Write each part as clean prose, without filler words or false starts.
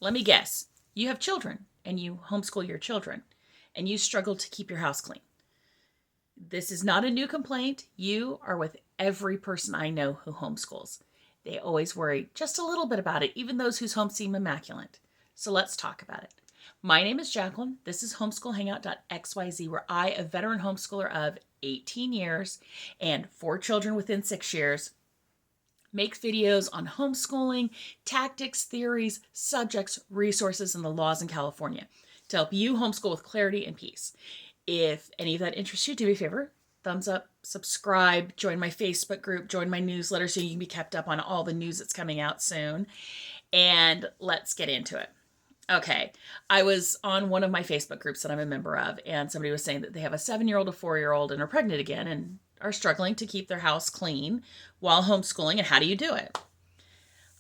Let me guess. You have children and you homeschool your children and you struggle to keep your house clean. This is not a new complaint. You are with every person I know who homeschools. They always worry just a little bit about it, even those whose homes seem immaculate. So let's talk about it. My name is Jacqueline. This is Homeschool Hangout.xyz, where I, a veteran homeschooler of 18 years and 4 children within 6 years, make videos on homeschooling, tactics, theories, subjects, resources, and the laws in California to help you homeschool with clarity and peace. If any of that interests you, do me a favor, thumbs up, subscribe, join my Facebook group, join my newsletter so you can be kept up on all the news that's coming out soon. And let's get into it. Okay, I was on one of my Facebook groups that I'm a member of, and somebody was saying that they have a 7-year-old, a 4-year-old, and are pregnant again and are struggling to keep their house clean while homeschooling, and how do you do it?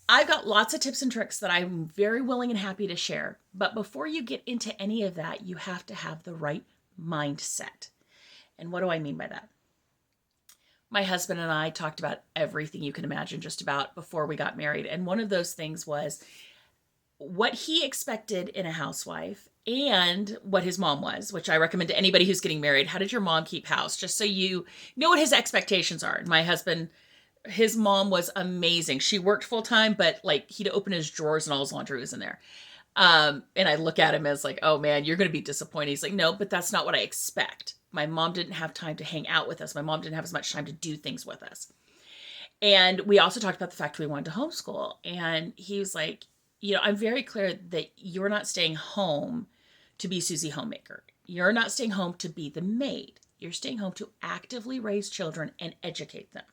I've got lots of tips and tricks that I'm very willing and happy to share, but before you get into any of that, you have to have the right mindset. And what do I mean by that? My husband and I talked about everything you can imagine just about before we got married, and one of those things was what he expected in a housewife and what his mom was, which I recommend to anybody who's getting married. How did your mom keep house? Just so you know what his expectations are. And my husband, his mom was amazing. She worked full time, but like he'd open his drawers and all his laundry was in there. And I look at him as like, oh man, you're going to be disappointed. He's like, no, but that's not what I expect. My mom didn't have time to hang out with us. My mom didn't have as much time to do things with us. And we also talked about the fact we wanted to homeschool. And he was like, I'm very clear that you're not staying home to be Susie Homemaker. You're not staying home to be the maid. You're staying home to actively raise children and educate them.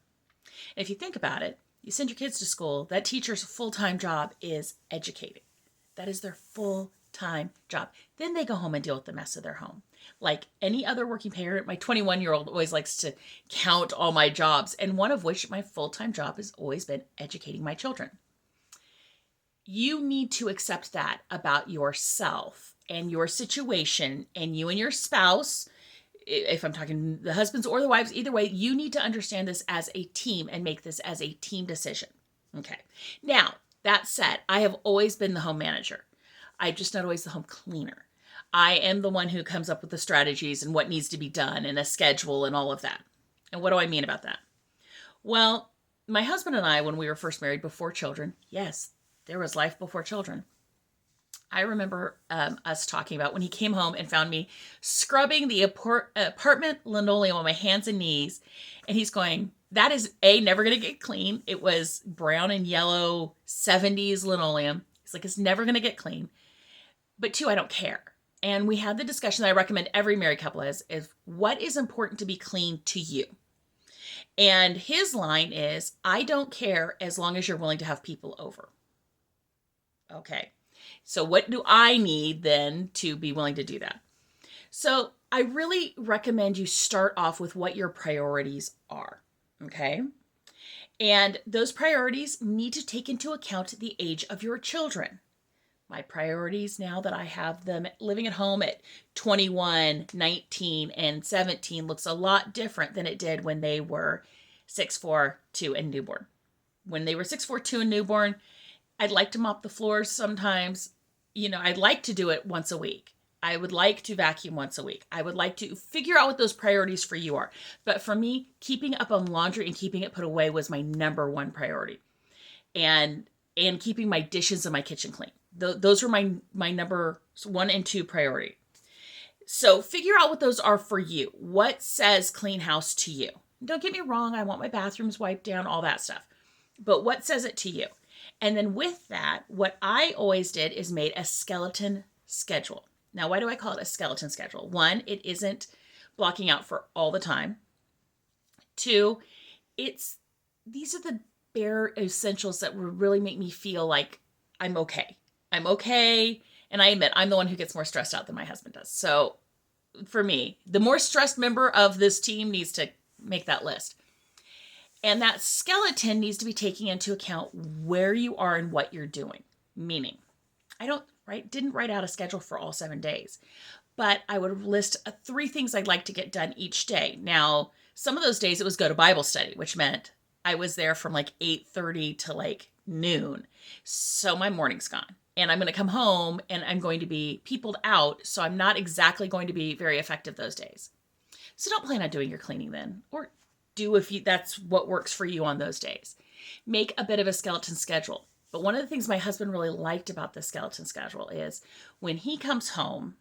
And if you think about it, you send your kids to school, that teacher's full-time job is educating. That is their full-time job. Then they go home and deal with the mess of their home. Like any other working parent, my 21-year-old always likes to count all my jobs, and one of which my full-time job has always been educating my children. You need to accept that about yourself and your situation, and you and your spouse, if I'm talking the husbands or the wives, either way, you need to understand this as a team and make this as a team decision. Okay. Now, that said, I have always been the home manager. I'm just not always the home cleaner. I am the one who comes up with the strategies and what needs to be done and a schedule and all of that. And what do I mean about that? Well, my husband and I, when we were first married before children, yes, there was life before children. I remember us talking about when he came home and found me scrubbing the apartment linoleum on my hands and knees. And he's going, that is never going to get clean. It was brown and yellow 70s linoleum. He's like, it's never going to get clean. But 2, I don't care. And we had the discussion that I recommend every married couple is what is important to be clean to you? And his line is, I don't care as long as you're willing to have people over. Okay, so what do I need then to be willing to do that? So I really recommend you start off with what your priorities are, okay? And those priorities need to take into account the age of your children. My priorities now that I have them living at home at 21, 19, and 17 looks a lot different than it did when they were 6, 4, 2, and newborn. When they were 6, 4, 2, and newborn, I'd like to mop the floors sometimes. I'd like to do it once a week. I would like to vacuum once a week. I would like to figure out what those priorities for you are. But for me, keeping up on laundry and keeping it put away was my number one priority. And keeping my dishes in my kitchen clean. Those were my number 1 and 2 priority. So figure out what those are for you. What says clean house to you? Don't get me wrong. I want my bathrooms wiped down, all that stuff. But what says it to you? And then with that, what I always did is made a skeleton schedule. Now, why do I call it a skeleton schedule? 1, it isn't blocking out for all the time. 2, these are the bare essentials that would really make me feel like I'm okay. I'm okay. And I admit, I'm the one who gets more stressed out than my husband does. So for me, the more stressed member of this team needs to make that list. And that skeleton needs to be taking into account where you are and what you're doing. Meaning, I didn't write out a schedule for all 7 days, but I would list 3 things I'd like to get done each day. Now, some of those days it was go to Bible study, which meant I was there from like 8:30 to like noon. So my morning's gone. and I'm going to come home and I'm going to be peopled out. So I'm not exactly going to be very effective those days. So don't plan on doing your cleaning then, or do if that's what works for you on those days. Make a bit of a skeleton schedule. But one of the things my husband really liked about the skeleton schedule is when he comes home,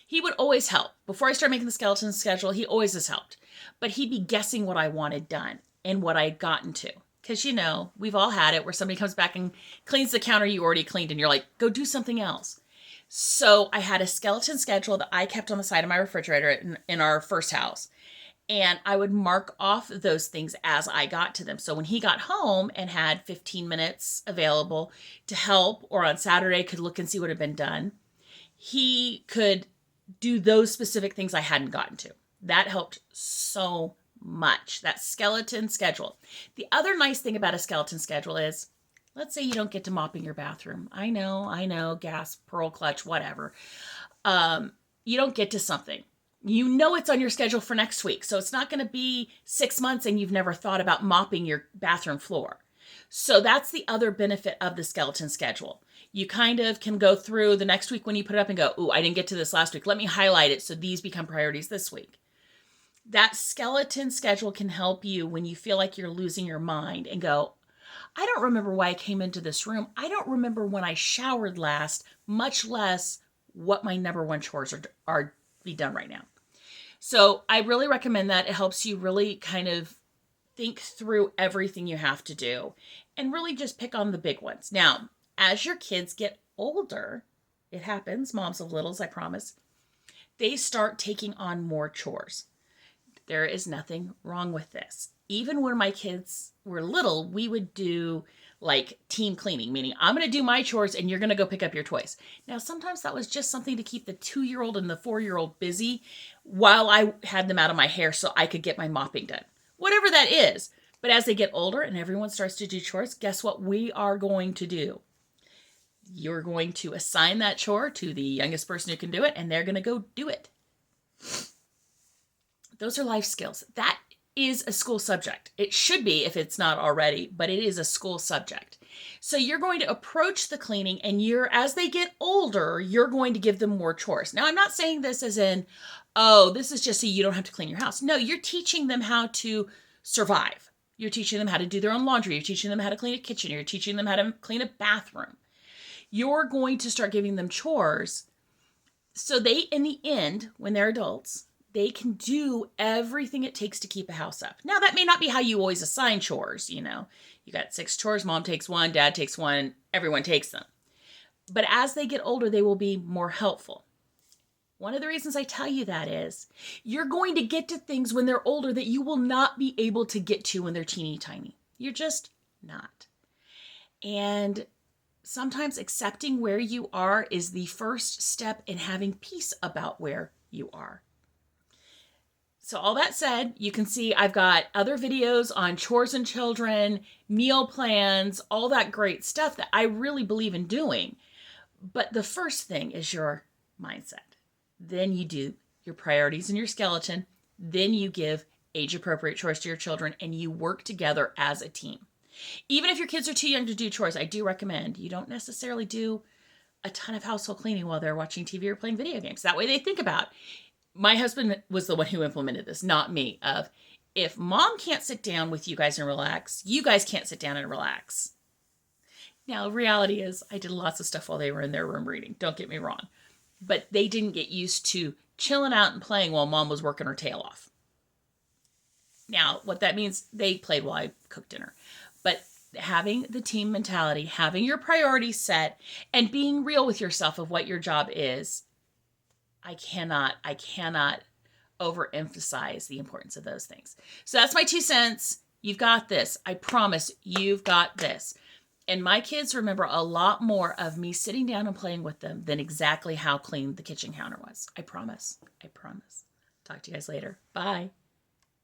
he would always help. Before I started making the skeleton schedule, he always has helped. But he'd be guessing what I wanted done and what I had gotten to. Because, we've all had it where somebody comes back and cleans the counter you already cleaned and you're like, go do something else. So I had a skeleton schedule that I kept on the side of my refrigerator in our first house. And I would mark off those things as I got to them. So when he got home and had 15 minutes available to help, or on Saturday could look and see what had been done, he could do those specific things I hadn't gotten to. That helped so much, that skeleton schedule. The other nice thing about a skeleton schedule is, let's say you don't get to mopping your bathroom. I know, gas, pearl clutch, whatever. You don't get to something. It's on your schedule for next week. So it's not going to be 6 months and you've never thought about mopping your bathroom floor. So that's the other benefit of the skeleton schedule. You kind of can go through the next week when you put it up and go, ooh, I didn't get to this last week. Let me highlight it so these become priorities this week. That skeleton schedule can help you when you feel like you're losing your mind and go, I don't remember why I came into this room. I don't remember when I showered last, much less what my number one chores are be done right now. So I really recommend that. It helps you really kind of think through everything you have to do and really just pick on the big ones. Now, as your kids get older, it happens, moms of littles, I promise, they start taking on more chores. There is nothing wrong with this. Even when my kids were little, we would do like team cleaning, meaning I'm going to do my chores and you're going to go pick up your toys. Now, sometimes that was just something to keep the 2-year-old and the 4-year-old busy while I had them out of my hair so I could get my mopping done. Whatever that is. But as they get older and everyone starts to do chores, guess what we are going to do? You're going to assign that chore to the youngest person who can do it, and they're going to go do it. Those are life skills. That is a school subject. It should be if it's not already, but it is a school subject. So you're going to approach the cleaning and as they get older, you're going to give them more chores. Now, I'm not saying this as in, oh, this is just so you don't have to clean your house. No, you're teaching them how to survive. You're teaching them how to do their own laundry. You're teaching them how to clean a kitchen. You're teaching them how to clean a bathroom. You're going to start giving them chores so they, in the end, when they're adults, they can do everything it takes to keep a house up. Now, that may not be how you always assign chores, You got 6 chores, mom takes 1, dad takes 1, everyone takes them. But as they get older, they will be more helpful. One of the reasons I tell you that is you're going to get to things when they're older that you will not be able to get to when they're teeny tiny. You're just not. And sometimes accepting where you are is the first step in having peace about where you are. So all that said, you can see I've got other videos on chores and children, meal plans, all that great stuff that I really believe in doing. But the first thing is your mindset. Then you do your priorities and your skeleton. Then you give age-appropriate chores to your children and you work together as a team. Even if your kids are too young to do chores, I do recommend you don't necessarily do a ton of household cleaning while they're watching TV or playing video games. That way they think about, my husband was the one who implemented this, not me, of if mom can't sit down with you guys and relax, you guys can't sit down and relax. Now, reality is I did lots of stuff while they were in their room reading. Don't get me wrong. But they didn't get used to chilling out and playing while mom was working her tail off. Now, what that means, they played while I cooked dinner. But having the team mentality, having your priorities set, and being real with yourself of what your job is, I cannot overemphasize the importance of those things. So that's my 2 cents. You've got this. I promise you've got this. And my kids remember a lot more of me sitting down and playing with them than exactly how clean the kitchen counter was. I promise. Talk to you guys later. Bye.